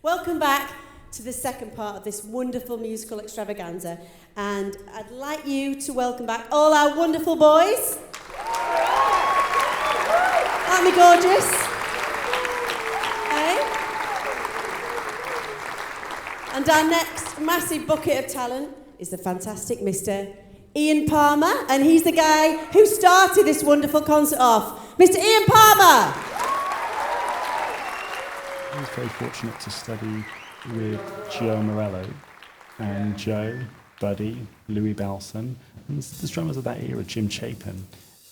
Welcome back to the second part of this wonderful musical extravaganza, and I'd like you to welcome back all our wonderful boys. Aren't they gorgeous? Hey? And our next massive bucket of talent is the fantastic Mr. Ian Palmer, and he's the guy who started this wonderful concert off. Mr. Ian Palmer! I was very fortunate to study with Joe Morello and Joe, Buddy, Louis Balson, and the drummers of that era, Jim Chapin,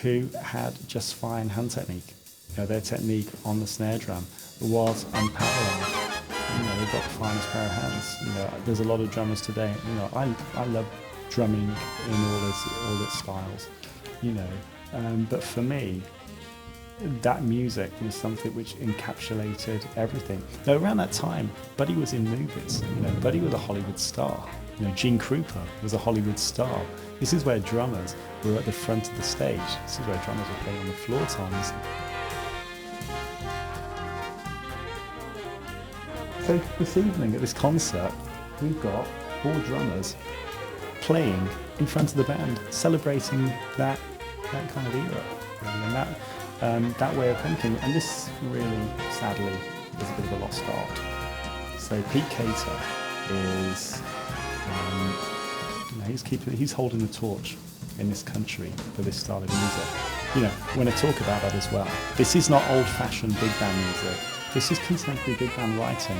who had just fine hand technique. You know, their technique on the snare drum was unparalleled. You know, they've got the finest pair of hands. You know, there's a lot of drummers today. You know, I love drumming in all its styles. You know, but for me, that music was something which encapsulated everything. Now, around that time, Buddy was in movies. You know, Buddy was a Hollywood star. You know, Gene Krupa was a Hollywood star. This is where drummers were at the front of the stage. This is where drummers were playing on the floor toms. So this evening at this concert, we've got 4 drummers playing in front of the band, celebrating that kind of era, really, and that way of thinking. And this really, sadly, is a bit of a lost art. So Pete Cater is, he's holding the torch in this country for this style of music. You know, when I talk about that as well, this is not old-fashioned big band music. This is contemporary big band writing.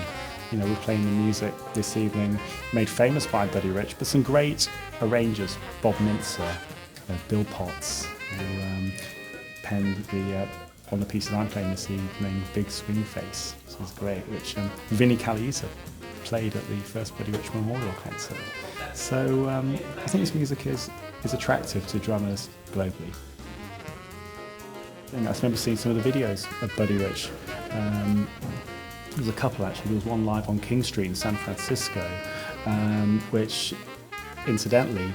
You know, we're playing the music this evening, made famous by Buddy Rich, but some great arrangers, Bob Mintzer, Bill Potts, who penned on the piece that I'm playing this evening, Big Swing Face. This is great, which Vinnie Colaiuta played at the first Buddy Rich Memorial Concert. So I think this music is attractive to drummers globally. I remember seeing some of the videos of Buddy Rich. There was a couple actually. There was one live on King Street in San Francisco, which incidentally,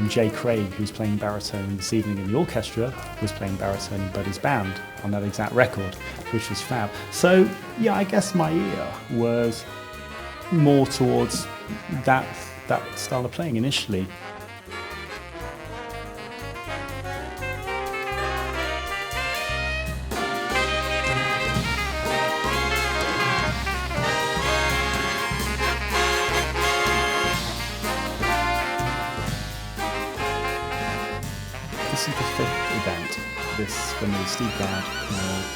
Jay Craig, who's playing baritone this evening in the orchestra, was playing baritone in Buddy's band on that exact record, which was fab. So yeah, I guess my ear was more towards that style of playing initially. This is the 5th event. For me, Steve Gadd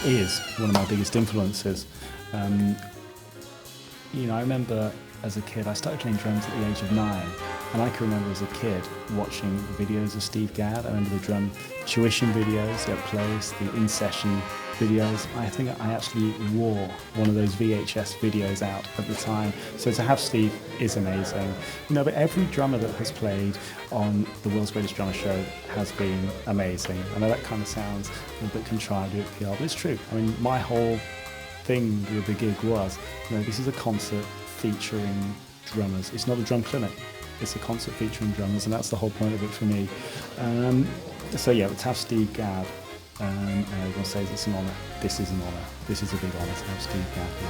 is one of my biggest influences. You know, I remember as a kid, I started playing drums at the age of 9, and I can remember as a kid watching videos of Steve Gadd. I remember the drum tuition videos up close, the in-session videos. I think I actually wore one of those VHS videos out at the time. So to have Steve is amazing. You know, but every drummer that has played on the World's Greatest Drummer Show has been amazing. I know that kind of sounds a bit contrived with PR, but it's true. I mean, my whole thing with the gig was, you know, this is a concert featuring drummers. It's not a drum clinic. It's a concert featuring drummers, and that's the whole point of it for me. So yeah, to have Steve Gadd, everyone says it's an honour. This is an honour. This is a big honour to have Steve Gadd here.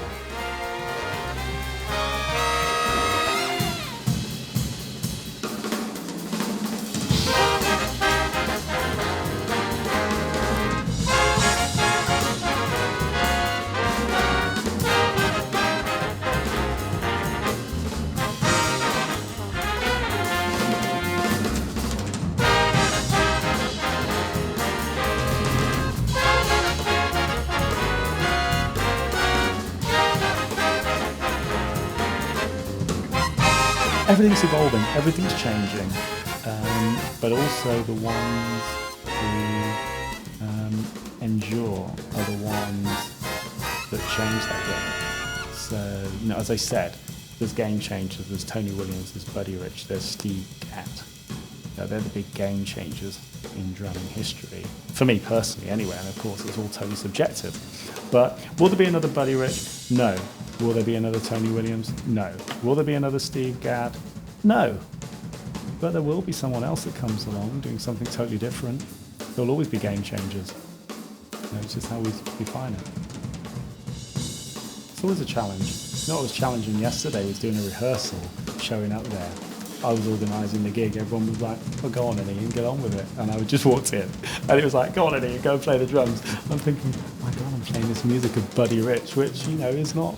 Everything's evolving, everything's changing, but also the ones who endure are the ones that change that game. So, you know, as I said, there's game changers, there's Tony Williams, there's Buddy Rich, there's Steve Gadd. You know, they're the big game changers in drumming history. For me personally, anyway, and of course it's all totally subjective. But will there be another Buddy Rich? No. Will there be another Tony Williams? No. Will there be another Steve Gadd? No. But there will be someone else that comes along doing something totally different. There'll always be game changers. You know, it's just how we define it. It's always a challenge. know what was challenging yesterday was doing a rehearsal, showing up there. I was organising the gig, everyone was like, oh, go on, Ian, get on with it. And I just walked in, and it was like, go on, Ian, go and play the drums. I'm thinking, my God, I'm playing this music of Buddy Rich, which, you know, is not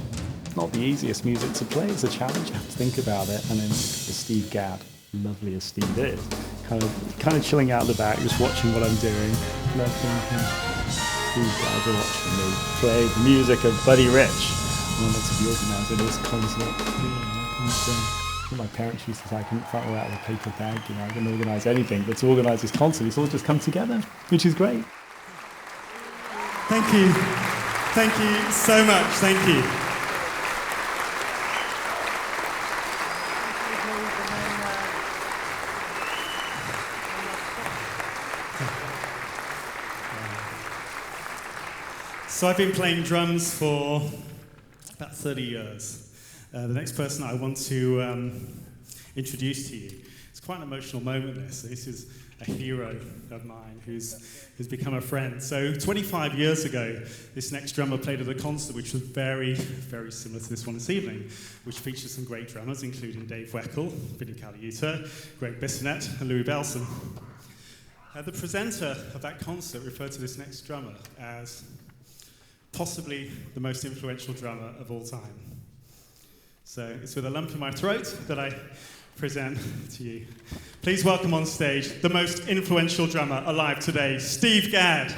the easiest music to play. It's a challenge, you have to think about it. And then Steve Gadd, lovely as Steve is, kind of chilling out the back, just watching what I'm doing. And I'm thinking, these guys are watching me play the music of Buddy Rich. And I wanted to be organising this concert. My parents used to say I couldn't fight out of a paper bag, you know, I couldn't organise anything, but to organise this concert, it's all just come together, which is great. Thank you. Thank you so much. Thank you. So I've been playing drums for about 30 years. The next person I want to introduce to you, it's quite an emotional moment, this. This is a hero of mine who's become a friend. So 25 years ago, this next drummer played at a concert which was very, very similar to this one this evening, which featured some great drummers, including Dave Weckl, Vinnie Colaiuta, Greg Bissonette, and Louis Belson. The presenter of that concert referred to this next drummer as possibly the most influential drummer of all time. So it's with a lump in my throat that I present to you. Please welcome on stage the most influential drummer alive today, Steve Gadd.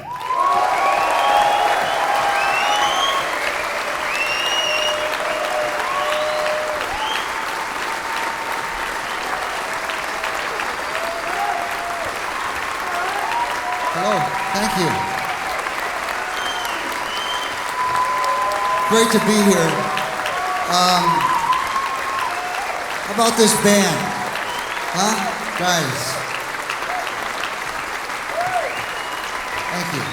Hello, thank you. Great to be here. How about this band? Huh? Guys. Thank you.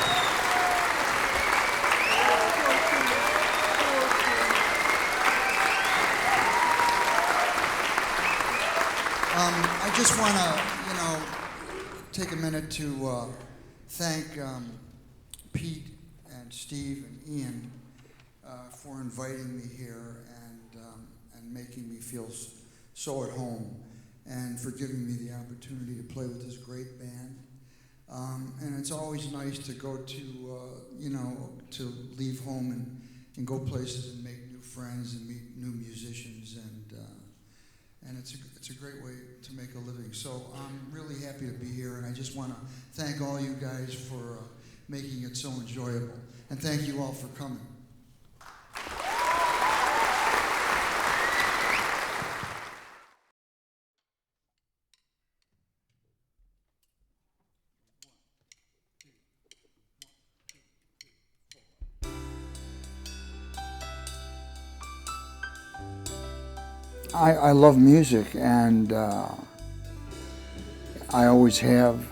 I just want to, take a minute to thank Pete and Steve and Ian for inviting me here and making me feel so at home, and for giving me the opportunity to play with this great band. And it's always nice to go to, to leave home and go places and make new friends and meet new musicians, and it's a great way to make a living. So I'm really happy to be here, and I just want to thank all you guys for making it so enjoyable, and thank you all for coming. I love music, and I always have.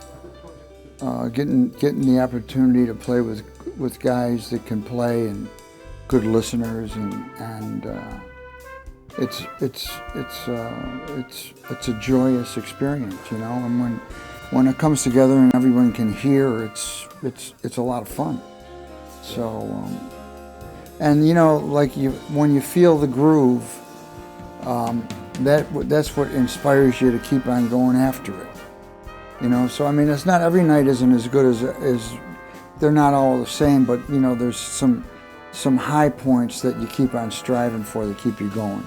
Getting the opportunity to play with guys that can play and good listeners, and it's a joyous experience, And when it comes together and everyone can hear, it's a lot of fun. So, and when you feel the groove. That's what inspires you to keep on going after it, So it's not every night isn't as good as they're not all the same, but there's some high points that you keep on striving for that keep you going.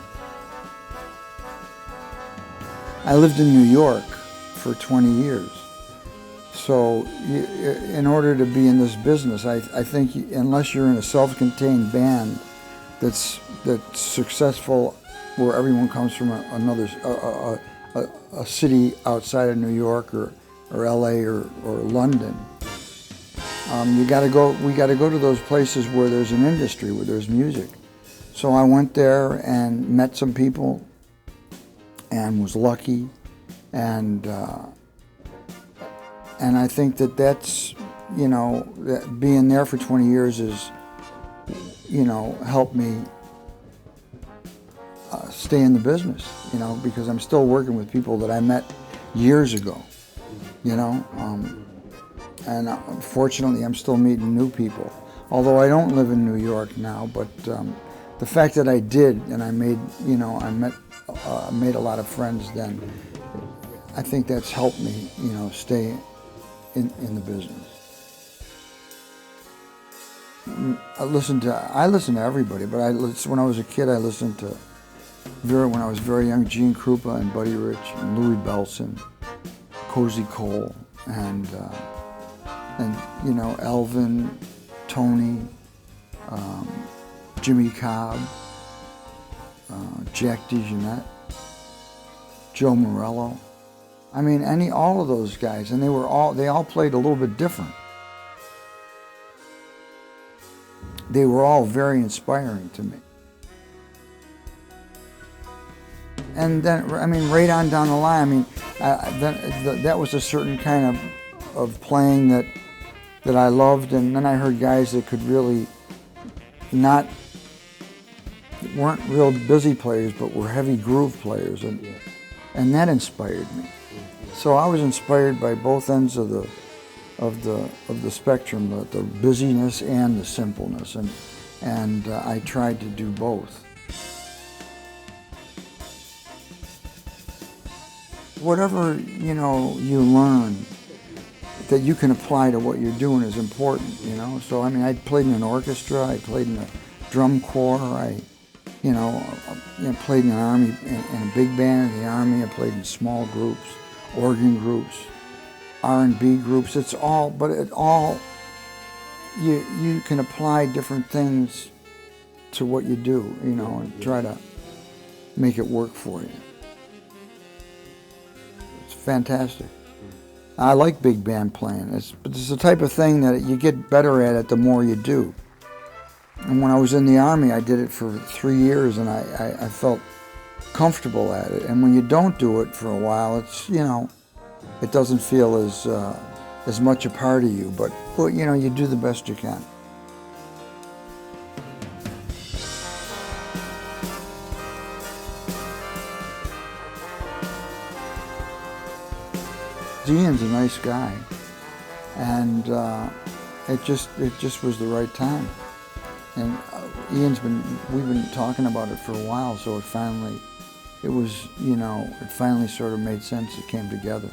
I lived in New York for 20 years, so in order to be in this business, I think unless you're in a self-contained band that's successful, where everyone comes from a city outside of New York or LA or London. We got to go to those places where there's an industry, where there's music. So I went there and met some people and was lucky, and I think that's that being there for 20 years is helped me stay in the business, because I'm still working with people that I met years ago, and fortunately I'm still meeting new people. Although I don't live in New York now, but the fact that I did, and I made, made a lot of friends then, I think that's helped me, stay in the business. I listen to everybody, but when I was a kid, I listened to, when I was very young, Gene Krupa and Buddy Rich and Louis Bellson, Cozy Cole, and Elvin, Tony, Jimmy Cobb, Jack DeJohnette, Joe Morello. I mean, all of those guys, and they all played a little bit different. They were all very inspiring to me. And then, right on down the line, that was a certain kind of playing that I loved, and then I heard guys that could really weren't real busy players, but were heavy groove players, and that inspired me. So I was inspired by both ends of the spectrum, the busyness and the simpleness, and I tried to do both. Whatever you learn that you can apply to what you're doing is important, So I played in an orchestra, I played in a drum corps, I played in an army, in a big band in the army. I played in small groups, organ groups, R&B groups. You can apply different things to what you do, and try to make it work for you. It's fantastic. I like big band playing. But it's the type of thing that you get better at it the more you do. And when I was in the Army, I did it for 3 years, and I felt comfortable at it. And when you don't do it for a while, it's, it doesn't feel as much a part of you. But you do the best you can. Ian's a nice guy, and it just was the right time. And we've been talking about it for a while, so it finally sort of made sense. It came together.